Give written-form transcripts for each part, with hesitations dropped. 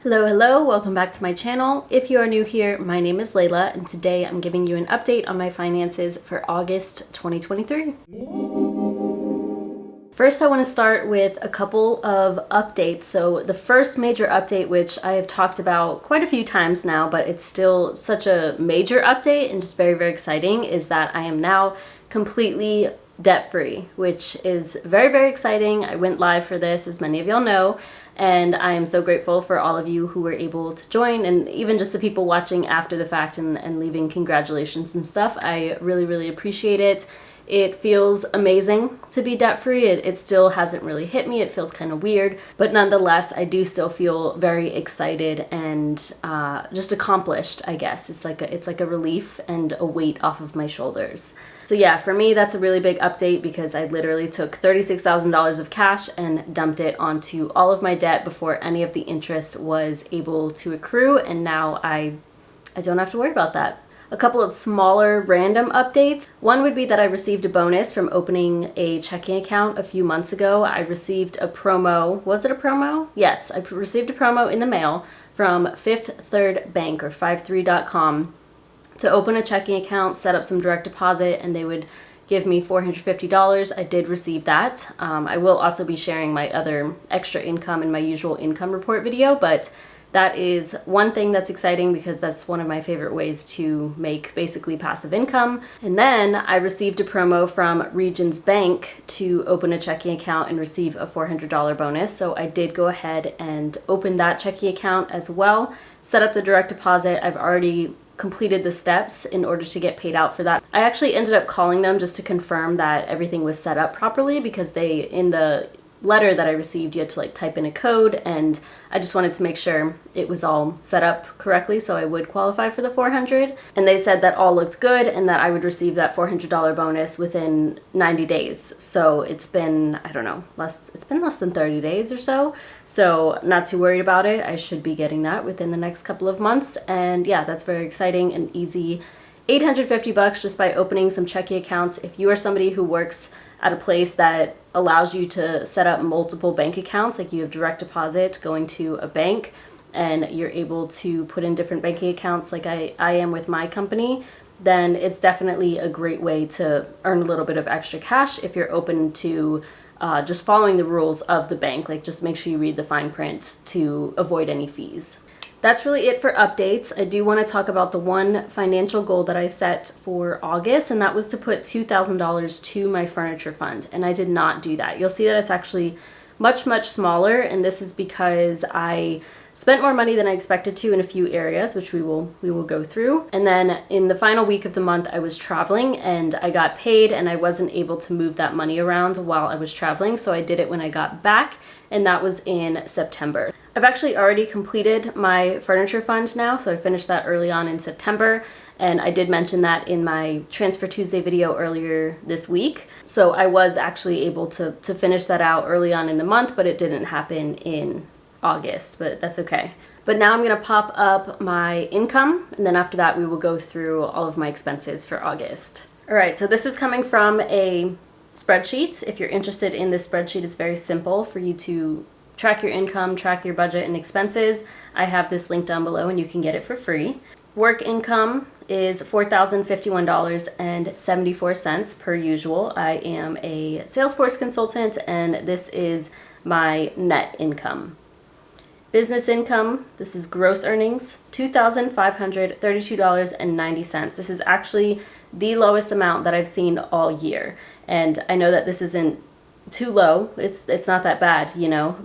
Hello, hello, welcome back to my channel. If you are new here, my name is Layla, and today I'm giving you an update on my finances for August 2023. First, I want to start with a couple of updates. So the first major update, which I have talked about quite a few times now, but it's still such a major update and just very, very exciting, is that I am now completely debt-free, which is very, very exciting. I went live for this, as many of y'all know, and I am so grateful for all of you who were able to join, and even just the people watching after the fact and leaving congratulations and stuff. I really, really appreciate it. It feels amazing to be debt-free. It still hasn't really hit me. It feels kind of weird, but nonetheless, I do still feel very excited and just accomplished, I guess. It's like a relief and a weight off of my shoulders. So yeah, for me, that's a really big update because I literally took $36,000 of cash and dumped it onto all of my debt before any of the interest was able to accrue, and now I don't have to worry about that. A couple of smaller random updates. One would be that I received a bonus from opening a checking account a few months ago. I received a promo. Was it a promo? Yes, I received a promo in the mail from Fifth Third Bank, or 53.com, to open a checking account, set up some direct deposit, and they would give me $450. I did receive that. I will also be sharing my other extra income in my usual income report video, but that is one thing that's exciting because that's one of my favorite ways to make basically passive income. And then I received a promo from Regions Bank to open a checking account and receive a $400 bonus. So I did go ahead and open that checking account as well, set up the direct deposit. I've already completed the steps in order to get paid out for that. I actually ended up calling them just to confirm that everything was set up properly, because in the letter that I received, you had to type in a code, and I just wanted to make sure it was all set up correctly so I would qualify for the $400. And they said that all looked good and that I would receive that $400 bonus within 90 days. So it's been, I don't know, it's been less than 30 days or so. So not too worried about it. I should be getting that within the next couple of months. And yeah, that's very exciting and easy. $850 just by opening some checking accounts. If you are somebody who works at a place that allows you to set up multiple bank accounts, like you have direct deposit going to a bank and you're able to put in different banking accounts like I am with my company, then it's definitely a great way to earn a little bit of extra cash if you're open to just following the rules of the bank. Like, just make sure you read the fine print to avoid any fees. That's really it for updates. I do want to talk about the one financial goal that I set for August, and that was to put $2,000 to my furniture fund, and I did not do that. You'll see that it's actually much, much smaller, and this is because I spent more money than I expected to in a few areas, which we will go through. And then in the final week of the month, I was traveling and I got paid, and I wasn't able to move that money around while I was traveling, so I did it when I got back, and that was in September. I've actually already completed my furniture fund now, so I finished that early on in September, and I did mention that in my Transfer Tuesday video earlier this week. So I was actually able to finish that out early on in the month, but it didn't happen in August, but that's okay. But now I'm gonna pop up my income, and then after that we will go through all of my expenses for August. All right, so this is coming from a spreadsheet. If you're interested in this spreadsheet, it's very simple for you to track your income, track your budget and expenses. I have this link down below and you can get it for free. Work income is $4,051.74 per usual. I am a Salesforce consultant, and this is my net income. Business income, this is gross earnings, $2,532.90. This is actually the lowest amount that I've seen all year. And I know that this isn't too low. It's not that bad,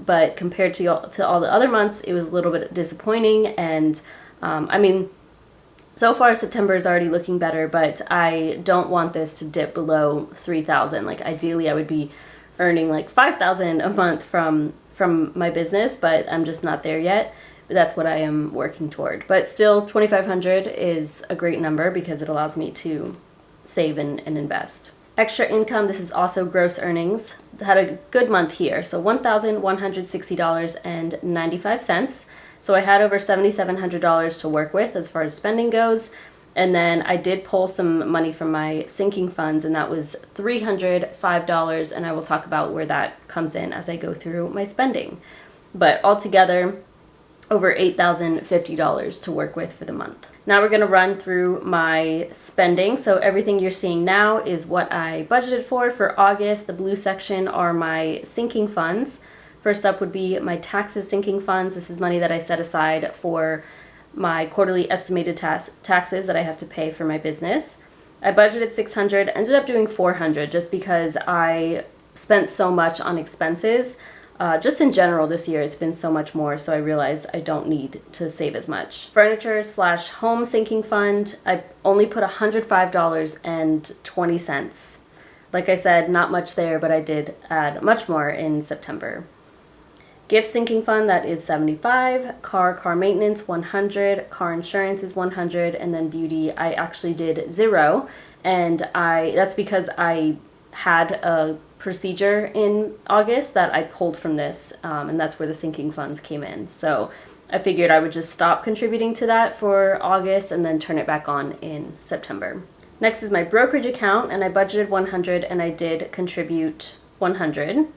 but compared to all the other months, it was a little bit disappointing. And I mean, so far September is already looking better, but I don't want this to dip below 3,000. Like, ideally I would be earning like 5,000 a month from my business, but I'm just not there yet. But that's what I am working toward. But still, 2,500 is a great number because it allows me to save and invest. Extra income, this is also gross earnings. Had a good month here, so $1,160.95. So I had over $7,700 to work with as far as spending goes. And then I did pull some money from my sinking funds, and that was $305, and I will talk about where that comes in as I go through my spending. But altogether, over $8,050 to work with for the month. Now we're going to run through my spending. So everything you're seeing now is what I budgeted for August. The blue section are my sinking funds. First up would be my taxes sinking funds. This is money that I set aside for my quarterly estimated taxes that I have to pay for my business. I budgeted $600, ended up doing $400 just because I spent so much on expenses. Just in general this year, it's been so much more, so I realized I don't need to save as much. Furniture / home sinking fund, I only put $105.20. Like I said, not much there, but I did add much more in September. Gift sinking fund, that is $75. Car maintenance, $100. Car insurance is $100. And then beauty, I actually did $0. And that's because I had a procedure in August that I pulled from this, and that's where the sinking funds came in. So I figured I would just stop contributing to that for August and then turn it back on in September. Next is my brokerage account, and I budgeted $100 and I did contribute $100.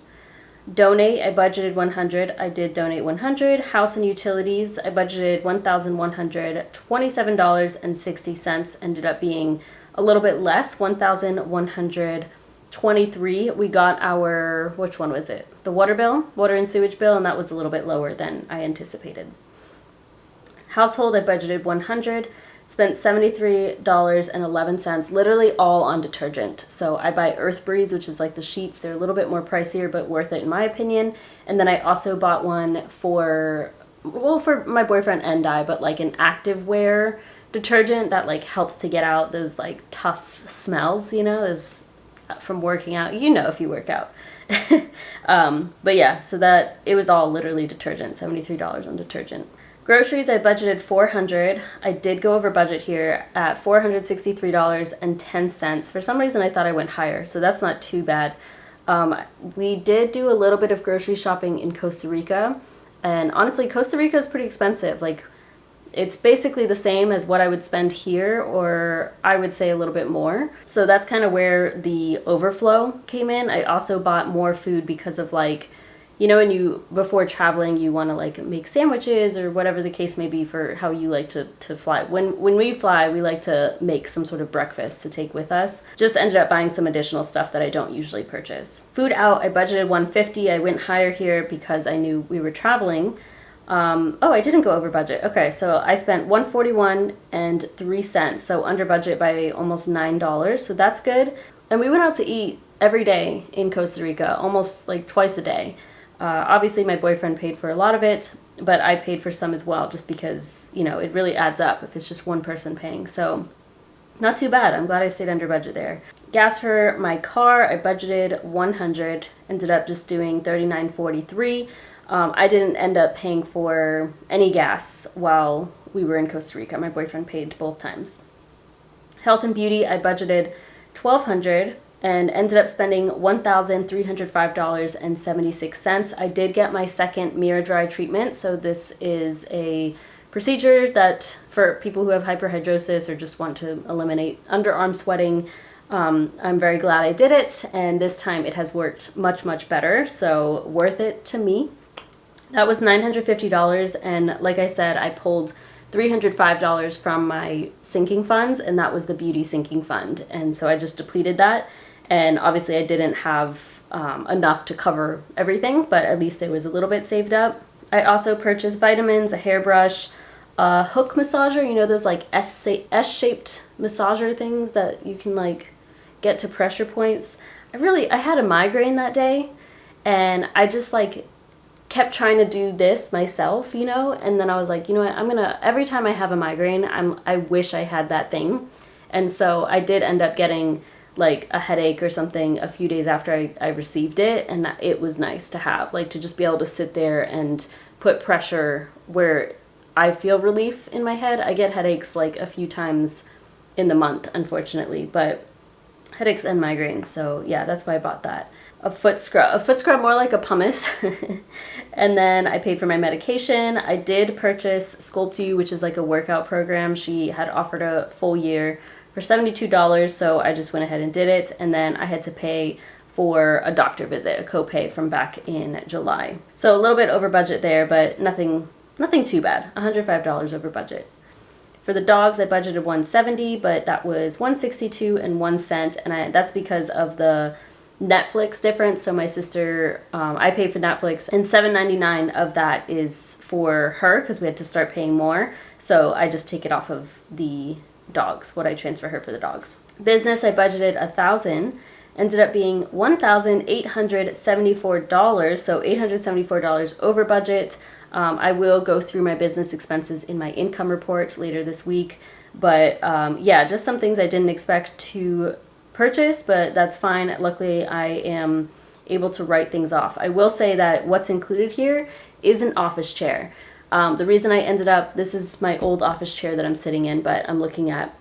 Donate, I budgeted $100. I did donate $100. House and utilities, I budgeted $1,127.60. Ended up being a little bit less, $1,123. We got our, which one was it? The water and sewage bill, and that was a little bit lower than I anticipated. Household, I budgeted $100. Spent $73.11, literally all on detergent. So I buy Earth Breeze, which is like the sheets. They're a little bit more pricier, but worth it in my opinion. And then I also bought one for my boyfriend and I, but like an active wear detergent that like helps to get out those like tough smells, those from working out, if you work out. But yeah, so that it was all literally detergent, $73 on detergent. Groceries, I budgeted $400. I did go over budget here at $463.10. For some reason, I thought I went higher, so that's not too bad. We did do a little bit of grocery shopping in Costa Rica, and honestly, Costa Rica is pretty expensive. Like, it's basically the same as what I would spend here, or I would say a little bit more. So that's kind of where the overflow came in. I also bought more food because of like, when before traveling, you want to like make sandwiches or whatever the case may be for how you like to fly. When we fly, we like to make some sort of breakfast to take with us. Just ended up buying some additional stuff that I don't usually purchase. Food out, I budgeted $150. I went higher here because I knew we were traveling. I didn't go over budget. Okay, so I spent $141.03, so under budget by almost $9. So that's good. And we went out to eat every day in Costa Rica, almost like twice a day. Obviously, my boyfriend paid for a lot of it, but I paid for some as well just because, it really adds up if it's just one person paying. So not too bad. I'm glad I stayed under budget there. Gas for my car, I budgeted $100, ended up just doing $39.43. I didn't end up paying for any gas while we were in Costa Rica. My boyfriend paid both times. Health and beauty, I budgeted $1,200. And ended up spending $1,305.76. I did get my second mirror dry treatment. So this is a procedure that for people who have hyperhidrosis or just want to eliminate underarm sweating. I'm very glad I did it. And this time it has worked much, much better. So worth it to me. That was $950. And like I said, I pulled $305 from my sinking funds, and that was the beauty sinking fund. And so I just depleted that. And obviously I didn't have enough to cover everything, but at least there was a little bit saved up. I also purchased vitamins, a hairbrush, a hook massager, those like S-shaped massager things that you can like get to pressure points. I had a migraine that day, and I just like kept trying to do this myself, and then I was like, what, every time I have a migraine, I wish I had that thing. And so I did end up getting like a headache or something a few days after I received it, and it was nice to have, like, to just be able to sit there and put pressure where I feel relief in my head. I get headaches like a few times in the month, unfortunately, but headaches and migraines, so yeah, that's why I bought that. A foot scrub more like a pumice. And then I paid for my medication. I did purchase Sculpt You, which is like a workout program. She had offered a full year for $72, so I just went ahead and did it. And then I had to pay for a doctor visit, a copay from back in July. So a little bit over budget there, but nothing nothing too bad, $105 over budget. For the dogs, I budgeted $170, but that was $162 and 1 cent, and that's because of the Netflix difference. So my sister, I pay for Netflix, and $7.99 of that is for her because we had to start paying more. So I just take it off of the dogs, what I transfer her for the dogs. Business, I budgeted $1,000, ended up being $1,874, so $874 over budget. I will go through my business expenses in my income report later this week, but yeah, just some things I didn't expect to purchase, but that's fine. Luckily, I am able to write things off. I will say that what's included here is an office chair. The reason I ended up, this is my old office chair that I'm sitting in, but I'm looking at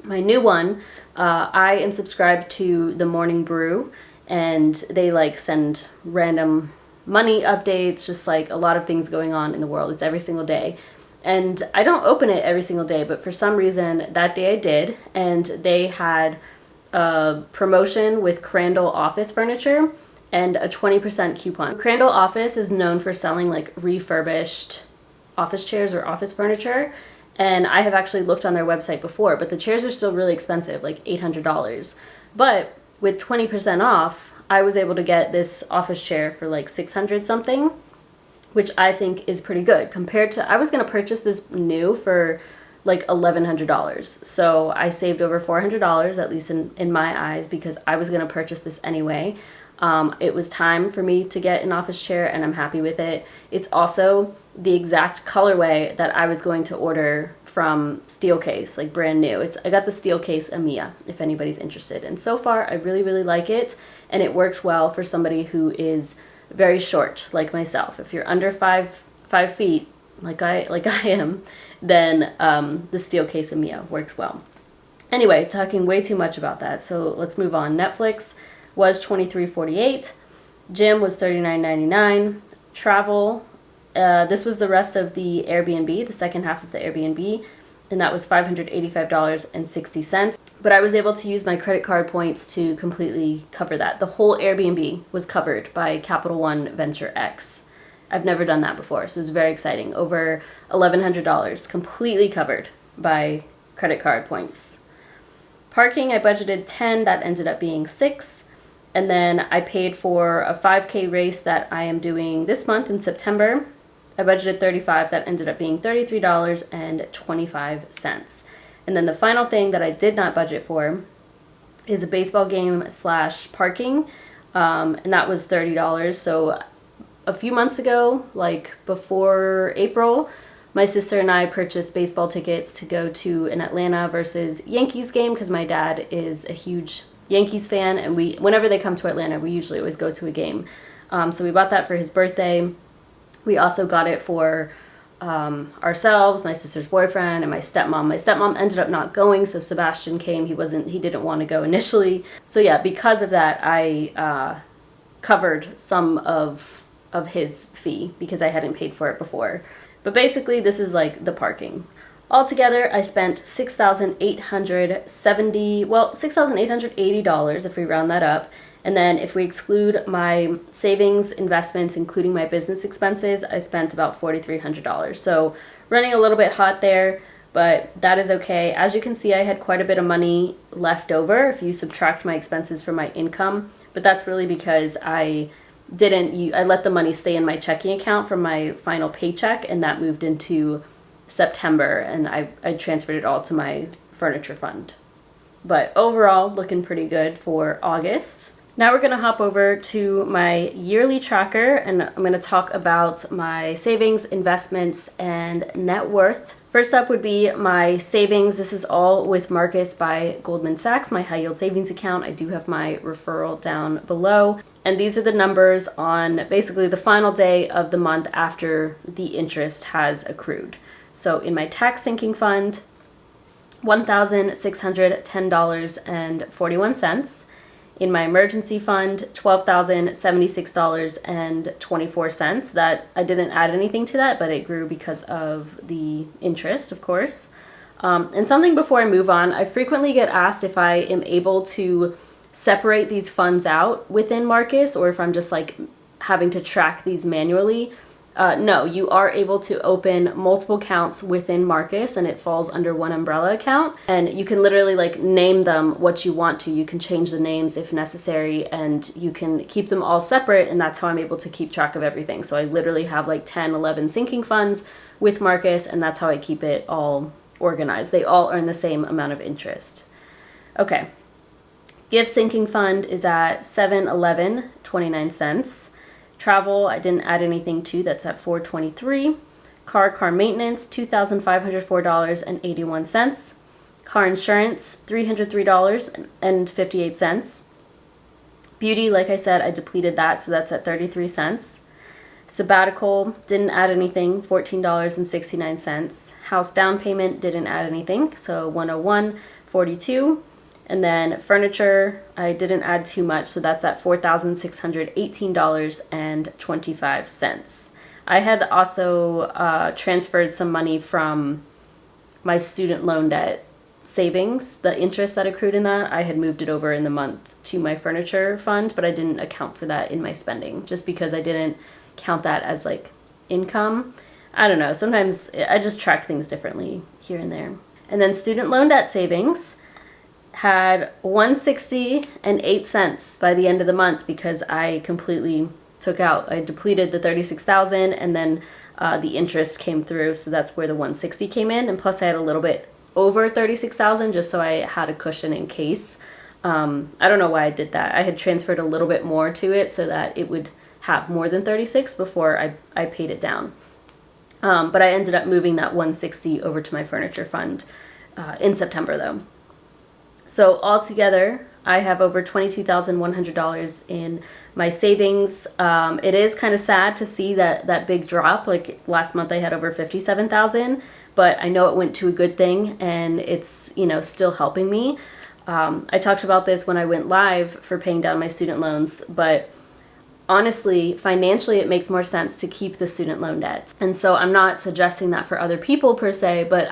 my new one. I am subscribed to the Morning Brew, and they like send random money updates, just like a lot of things going on in the world. It's every single day. And I don't open it every single day, but for some reason that day I did, and they had a promotion with Crandall Office Furniture and a 20% coupon. Crandall Office is known for selling like refurbished office chairs or office furniture, and I have actually looked on their website before, but the chairs are still really expensive, like $800. But with 20% off, I was able to get this office chair for like 600 something, which I think is pretty good compared to, I was going to purchase this new for like $1,100. So I saved over $400, at least in my eyes, because I was going to purchase this anyway. It was time for me to get an office chair, and I'm happy with it. It's also the exact colorway that I was going to order from Steelcase, like brand new. I got the Steelcase EMEA, if anybody's interested. And so far, I really, really like it, and it works well for somebody who is very short, like myself. If you're under 5 feet, like I am, then the Steelcase EMEA works well. Anyway, talking way too much about that, so let's move on. Netflix was $23.48. Gym was $39.99. Travel, this was the rest of the Airbnb, the second half of the Airbnb, and that was $585.60. But I was able to use my credit card points to completely cover that. The whole Airbnb was covered by Capital One Venture X. I've never done that before, so it was very exciting. Over $1,100, completely covered by credit card points. Parking, I budgeted $10, that ended up being $6. And then I paid for a 5K race that I am doing this month in September. I budgeted $35, that ended up being $33.25. And then the final thing that I did not budget for is a baseball game / parking, and that was $30. So a few months ago, like before April, my sister and I purchased baseball tickets to go to an Atlanta versus Yankees game because my dad is a huge Yankees fan, and whenever they come to Atlanta, we usually always go to a game. So we bought that for his birthday. We also got it for ourselves, my sister's boyfriend, and my stepmom. My stepmom ended up not going, so Sebastian came. He didn't want to go initially. So yeah, because of that, I covered some of his fee because I hadn't paid for it before. But basically, this is like the parking. Altogether, I spent $6,880 if we round that up. And then if we exclude my savings, investments, including my business expenses, I spent about $4,300. So running a little bit hot there, but that is okay. As you can see, I had quite a bit of money left over if you subtract my expenses from my income, but that's really because I let the money stay in my checking account from my final paycheck, and that moved into September, and I transferred it all to my furniture fund. But overall, looking pretty good for August. Now we're going to hop over to my yearly tracker, and I'm going to talk about my savings, investments, and net worth. First up would be my savings. This is all with Marcus by Goldman Sachs, my high yield savings account. I do have my referral down below. And these are the numbers on basically the final day of the month after the interest has accrued. So in my tax sinking fund, $1,610.41. In my emergency fund, $12,076.24. That I didn't add anything to that, but it grew because of the interest, of course. And something before I move on, I frequently get asked if I am able to separate these funds out within Marcus, or if I'm just like having to track these manually. No, you are able to open multiple accounts within Marcus, and it falls under one umbrella account. And you can literally like name them what you want to. You can change the names if necessary, and you can keep them all separate, and that's how I'm able to keep track of everything. So I literally have like 10, 11 sinking funds with Marcus, and that's how I keep it all organized. They all earn the same amount of interest. Okay. Gift sinking fund is at $7.11.29. Travel, I didn't add anything to. That's at $4.23. Car maintenance, $2,504.81. Car insurance, $303.58. Beauty, like I said, I depleted that, so that's at 33 cents. Sabbatical, didn't add anything, $14.69. House down payment, didn't add anything, so $101.42. And then furniture, I didn't add too much, so that's at $4,618.25. I had also transferred some money from my student loan debt savings, the interest that accrued in that. I had moved it over in the month to my furniture fund, but I didn't account for that in my spending, just because I didn't count that as like income. I don't know, sometimes I just track things differently here and there. And then student loan debt savings had $160.08 by the end of the month, because I completely I depleted the $36,000, and then the interest came through, so that's where the $160 came in, and plus I had a little bit over $36,000 just so I had a cushion in case. I don't know why I did that. I had transferred a little bit more to it so that it would have more than 36 before I paid it down. But I ended up moving that $160 over to my furniture fund in September though. So altogether, I have over $22,100 in my savings. It is kind of sad to see that big drop. Like last month I had over $57,000, but I know it went to a good thing, and it's, still helping me. I talked about this when I went live for paying down my student loans, but honestly, financially, it makes more sense to keep the student loan debt. And so I'm not suggesting that for other people per se, but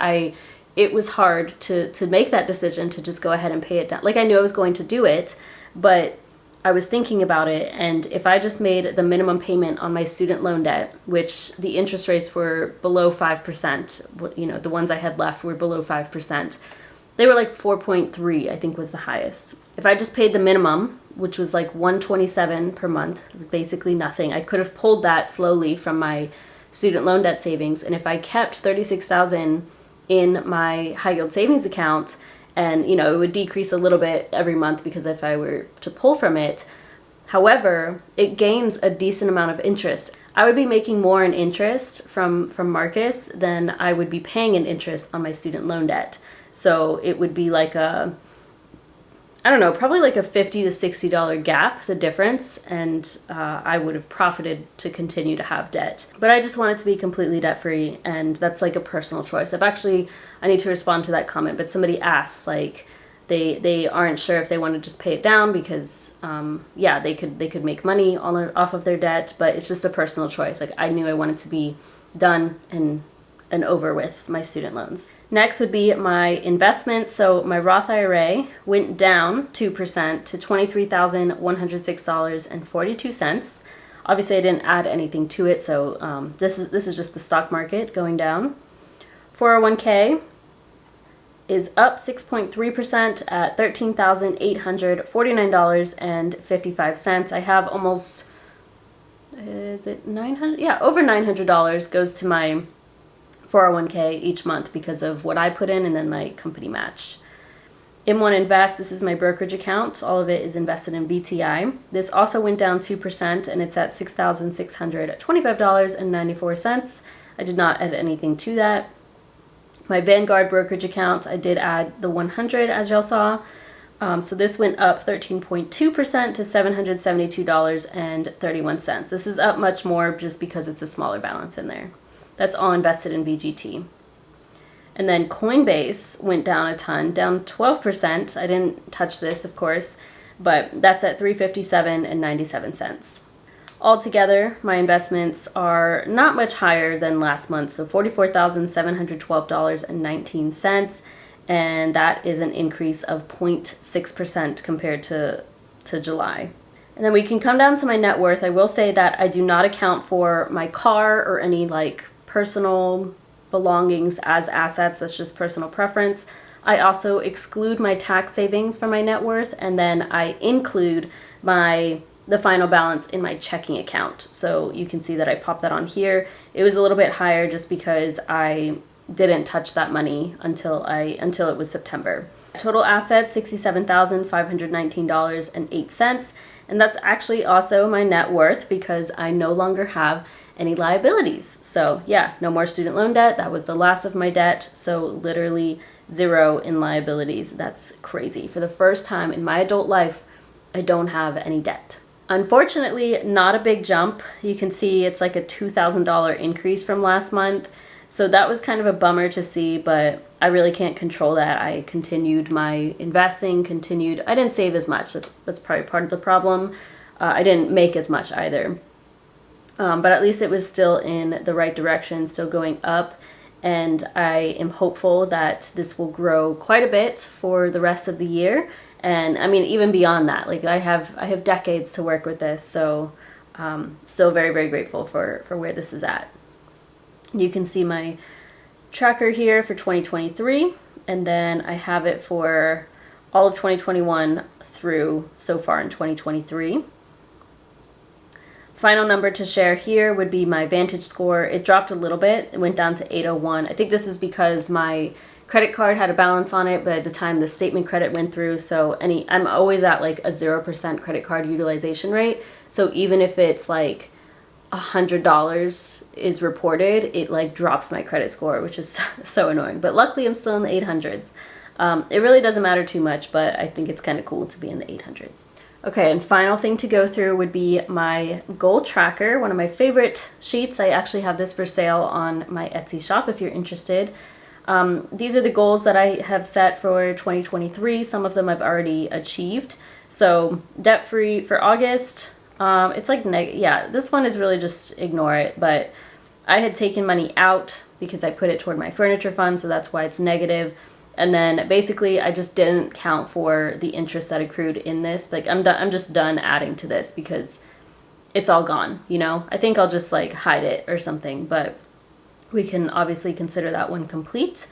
it was hard to make that decision to just go ahead and pay it down. Like I knew I was going to do it, but I was thinking about it, and if I just made the minimum payment on my student loan debt, which the interest rates were below 5%, the ones I had left were below 5%. They were like 4.3, I think was the highest. If I just paid the minimum, which was like $127 per month, basically nothing, I could have pulled that slowly from my student loan debt savings, and if I kept $36,000 in my high yield savings account, and it would decrease a little bit every month because if I were to pull from it, however, it gains a decent amount of interest. I would be making more in interest from Marcus than I would be paying in interest on my student loan debt. So it would be like probably like a $50 to $60 gap, the difference, and I would have profited to continue to have debt. But I just want it to be completely debt-free, and that's like a personal choice. I need to respond to that comment, but somebody asked, like, they aren't sure if they want to just pay it down because, they could make money off of their debt, but it's just a personal choice. Like, I knew I wanted to be done and over with my student loans. Next would be my investments. So my Roth IRA went down 2% to $23,106.42. Obviously, I didn't add anything to it, so this is just the stock market going down. 401k is up 6.3% at $13,849.55. I have almost, is it 900? Yeah, over $900 goes to my 401k each month because of what I put in and then my company match. M1 Invest, this is my brokerage account. All of it is invested in BTI. This also went down 2% and it's at $6,625.94. I did not add anything to that. My Vanguard brokerage account, I did add the 100 as y'all saw. So this went up 13.2% to $772.31. This is up much more just because it's a smaller balance in there. That's all invested in BGT. And then Coinbase went down a ton, down 12%. I didn't touch this, of course, but that's at $357.97. Altogether, my investments are not much higher than last month, so $44,712.19, and that is an increase of 0.6% compared to July. And then we can come down to my net worth. I will say that I do not account for my car or any like personal belongings as assets. That's just personal preference. I also exclude my tax savings from my net worth, and then I include the final balance in my checking account. So you can see that I popped that on here. It was a little bit higher just because I didn't touch that money until it was September. Total assets, $67,519.08. And that's actually also my net worth because I no longer have any liabilities. So yeah, no more student loan debt. That was the last of my debt. So literally zero in liabilities. That's crazy. For the first time in my adult life, I don't have any debt. Unfortunately, not a big jump. You can see it's like a $2,000 increase from last month. So that was kind of a bummer to see, but I really can't control that. I continued my investing, I didn't save as much. That's probably part of the problem. I didn't make as much either. But at least it was still in the right direction, still going up. And I am hopeful that this will grow quite a bit for the rest of the year. And I mean, even beyond that, like I have decades to work with this. So still very, very grateful for where this is at. You can see my tracker here for 2023, and then I have it for all of 2021 through so far in 2023. Final number to share here would be my Vantage score. It dropped a little bit. It went down to 801. I think this is because my credit card had a balance on it, but at the time the statement credit went through, so I'm always at like a 0% credit card utilization rate. So even if it's like $100 is reported, it like drops my credit score, which is so annoying. But luckily I'm still in the 800s. It really doesn't matter too much, but I think it's kind of cool to be in the 800s. Okay, and final thing to go through would be my goal tracker, one of my favorite sheets. I actually have this for sale on my Etsy shop if you're interested. These are the goals that I have set for 2023. Some of them I've already achieved. So debt-free for August. It's like, this one is really just ignore it, but I had taken money out because I put it toward my furniture fund, so that's why it's negative. And then basically I just didn't count for the interest that accrued in this. Like I'm just done adding to this because it's all gone, you know? I think I'll just like hide it or something, but we can obviously consider that one complete.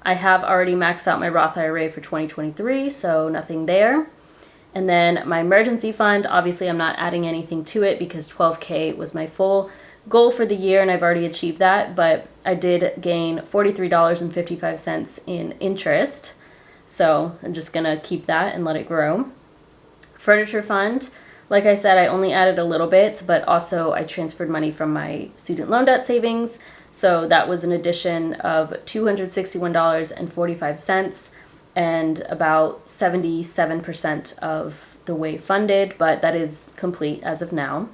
I have already maxed out my Roth IRA for 2023, so nothing there. And then my emergency fund, obviously I'm not adding anything to it because 12K was my full goal for the year and I've already achieved that, but I did gain $43.55 in interest. So I'm just gonna keep that and let it grow. Furniture fund, like I said, I only added a little bit, but also I transferred money from my student loan debt savings. So that was an addition of $261.45 and about 77% of the way funded, but that is complete as of now.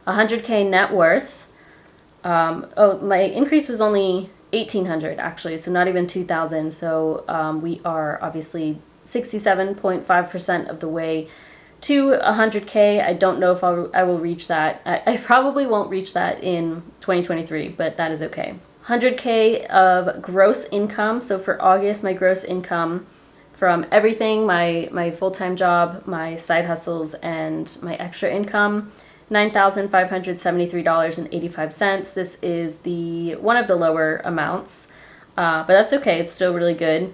100K net worth. My increase was only 1,800 actually, so not even 2,000. So we are obviously 67.5% of the way to 100K. I don't know if I will reach that. I probably won't reach that in 2023, but that is okay. 100K of gross income. So for August, my gross income from everything, my full-time job, my side hustles, and my extra income, $9,573.85. This is one of the lower amounts, but that's okay. It's still really good.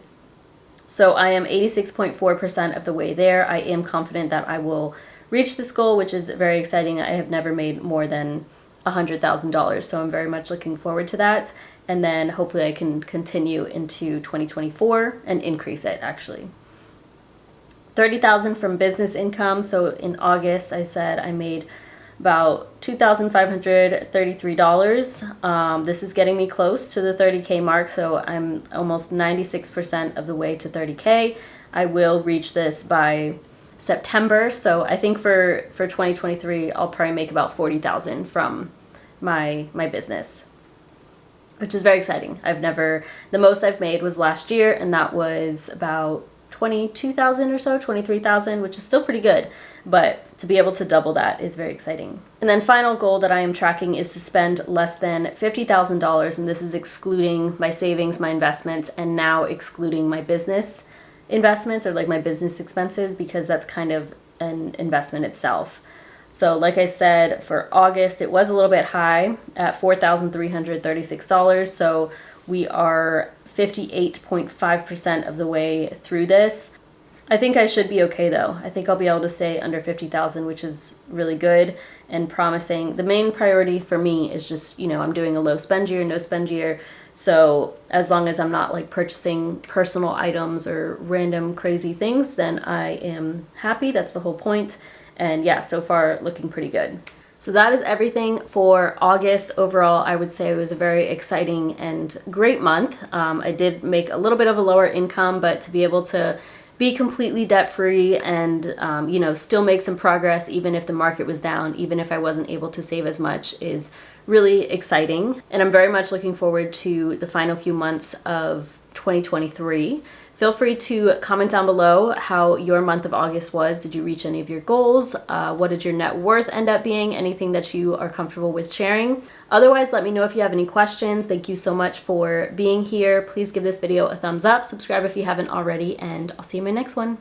So I am 86.4% of the way there. I am confident that I will reach this goal, which is very exciting. I have never made more than $100,000, so I'm very much looking forward to that. And then hopefully I can continue into 2024 and increase it actually. 30,000 from business income. So in August, I said I made about $2,533. This is getting me close to the 30K mark, so I'm almost 96% of the way to 30K. I will reach this by September, so I think for 2023, I'll probably make about 40,000 from my business, which is very exciting. The most I've made was last year, and that was about 22,000 or so, 23,000, which is still pretty good. But to be able to double that is very exciting. And then final goal that I am tracking is to spend less than $50,000, and this is excluding my savings, my investments, and now excluding my business investments or like my business expenses, because that's kind of an investment itself. So like I said, for August, it was a little bit high at $4,336. So we are 58.5% of the way through this. I think I should be okay though. I think I'll be able to stay under 50,000, which is really good and promising. The main priority for me is just, I'm doing a low spend year, no spend year. So as long as I'm not like purchasing personal items or random crazy things, then I am happy. That's the whole point. And yeah, so far looking pretty good. So that is everything for August. Overall, I would say it was a very exciting and great month. I did make a little bit of a lower income, but to be able to be completely debt-free and, still make some progress even if the market was down, even if I wasn't able to save as much, is really exciting. And I'm very much looking forward to the final few months of 2023. Feel free to comment down below how your month of August was. Did you reach any of your goals? What did your net worth end up being? Anything that you are comfortable with sharing? Otherwise, let me know if you have any questions. Thank you so much for being here. Please give this video a thumbs up, subscribe if you haven't already, and I'll see you in my next one.